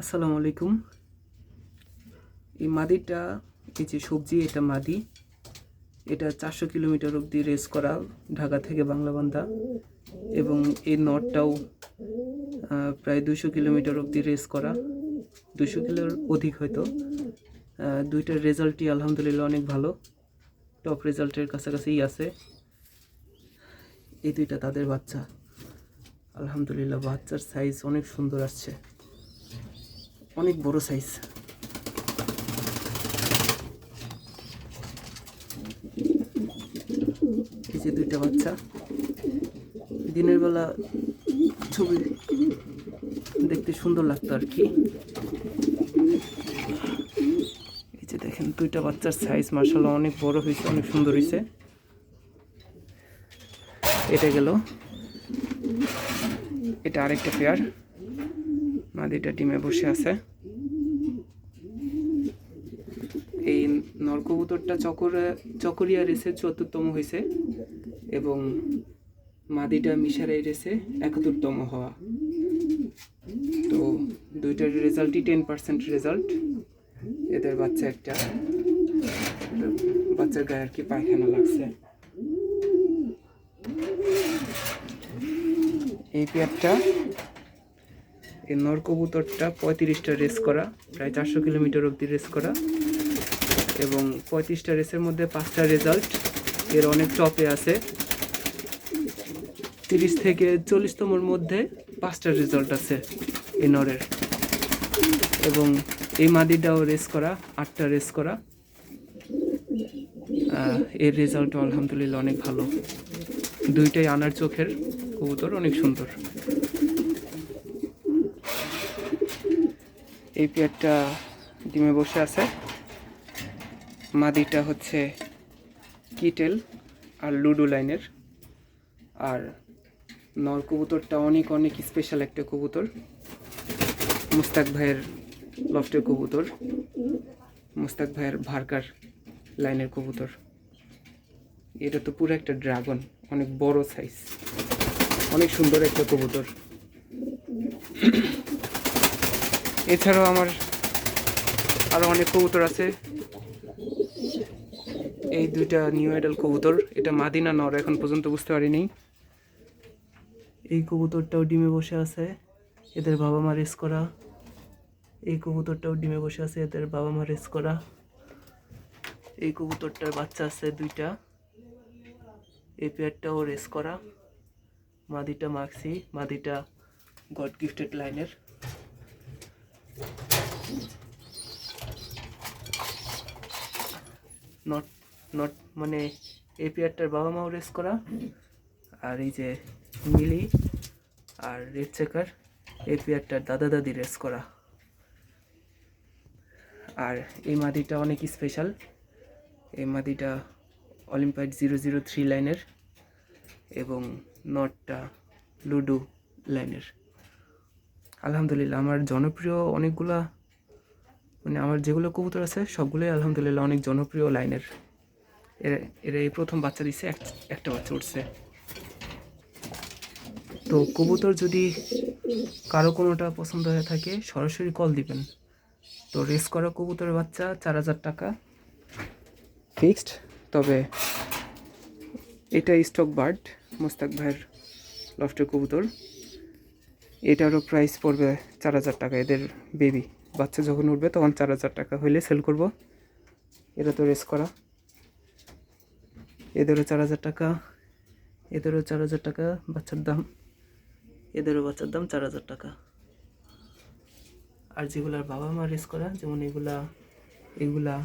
আসসালামু আলাইকুম। এই মাদিটা, এই যে সবজি, এটা মাদি। এটা 400 কিলোমিটার অবধি রেস করা, ঢাকা থেকে বাংলাবান্ধা। এবং এই নটটাও প্রায় 200 কিলোমিটার অবধি রেস করা, 200 কিলোর অধিক হয়তো। দুইটার রেজাল্টই আলহামদুলিল্লাহ অনেক ভালো, টপ রেজাল্টের কাছাকাছিই আছে। এই দুইটা তাদের বাচ্চা। আলহামদুলিল্লাহ বাচ্চার সাইজ অনেক সুন্দর আসছে, অনেক বড় সাইজ। এই যে দুইটা বাচ্চা, দিনের বেলা ছবি দেখতে সুন্দর লাগতো আর কি। এই যে দেখেন দুইটা বাচ্চার সাইজ মাশাআল্লাহ অনেক বড় হয়েছে, অনেক সুন্দর হয়েছে। এটা গেল, এটা আরেকটা পেয়ার। মাদিটা ডিমে বসে আছে। এই নরকবুতরটা চকরিয়া রেসে 74তম হয়েছে এবং মাদিটা মিশারাই রেসে 71তম হওয়া। তো দুইটার রেজাল্টই 10% রেজাল্ট। এদের বাচ্চা একটা, বাচ্চার গায়ে আর কি পায়খানা লাগছে। এই পেয়ারটা, এই নরকবুতরটা 35টা রেস করা, প্রায় 400 কিলোমিটার অবধি রেস করা এবং 35টা রেসের মধ্যে 5টা রেজাল্ট। এর অনেক টপে আছে, 30 থেকে 40তমর মধ্যে 5টা রেজাল্ট আছে এই নরের। এবং এই মাদিটাও রেস করা, 8টা রেস করা। এর রেজাল্টও আলহামদুলিল্লাহ অনেক ভালো। দুইটাই আনার চোখের কবুতর, অনেক সুন্দর। এই পেয়ারটা ডিমে বসে আছে। মাদিটা হচ্ছে কিটেল আর লুডো লাইনের। আর নর কবুতরটা অনেক অনেক স্পেশাল একটা কবুতর, মুস্তাক ভাইয়ের লফটের কবুতর, মুস্তাক ভাইয়ের ভার্কার লাইনের কবুতর। এটা তো পুরো একটা ড্রাগন, অনেক বড় সাইজ, অনেক সুন্দর একটা কবুতর। এছাড়াও আমার আরও অনেক কবুতর আছে। এই দুইটা নিউ আইডাল কবুতর, এটা মাদিনা নর এখন পর্যন্ত বুঝতে পারিনি। এই কবুতরটাও ডিমে বসে আছে, এদের বাবা মা রেস করা। এই কবুতরটাও ডিমে বসে আছে, এদের বাবা মা রেস করা। এই কবুতরটার বাচ্চা আছে দুইটা। এই পেয়ারটাও রেস করা। মাদিটা মাক্সি, মাদিটা গড গিফটেড লাইনের। নট নট মানে এই পেয়ারটার বাবা মাও রেস করা। আর এই যে মিলি আর রেড চেকার, এই পেয়ারটার দাদা দাদি রেস করা। আর এই মাদিটা অনেক স্পেশাল। এই মাদিটা অলিম্পিয়াড 003 লাইনের এবং নটটা লুডো লাইনের। আলহামদুলিল্লাহ আমার জনপ্রিয় অনেকগুলা, মানে আমার যেগুলো কবুতর আছে সবগুলোই আলহামদুলিল্লাহ অনেক জনপ্রিয় লাইনের। এরা এই প্রথম বাচ্চা দিচ্ছে, একটা বাচ্চা উঠছে। তো কবুতর যদি কারো কোনোটা পছন্দ হয়ে থাকে সরাসরি কল দিবেন। তো রেস করা কবুতরের বাচ্চা 4000 টাকা ফিক্সড। তবে এটা স্টক বার্ড, মুস্তাক ভাইয়ের লফটের কবুতর। এটারও প্রাইস পড়বে 4000 টাকা। এদের বেবি বাচ্চা যখন উঠবে তখন 4000 টাকা হইলে সেল করব। এরা তো রেস করা, এদেরও 4000 টাকা, এদেরও 4000 টাকা বাচ্চার দাম, এদেরও বাচ্চার দাম 4000 টাকা। আর যেগুলার বাবা মা রেস করা, যেমন এগুলা, এগুলা,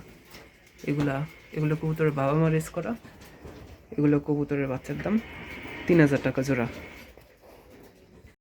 এগুলা, এগুলো কবুতরের বাবা মা রেস করা, এগুলো কবুতরের বাচ্চার দাম 3000 টাকা জোড়া।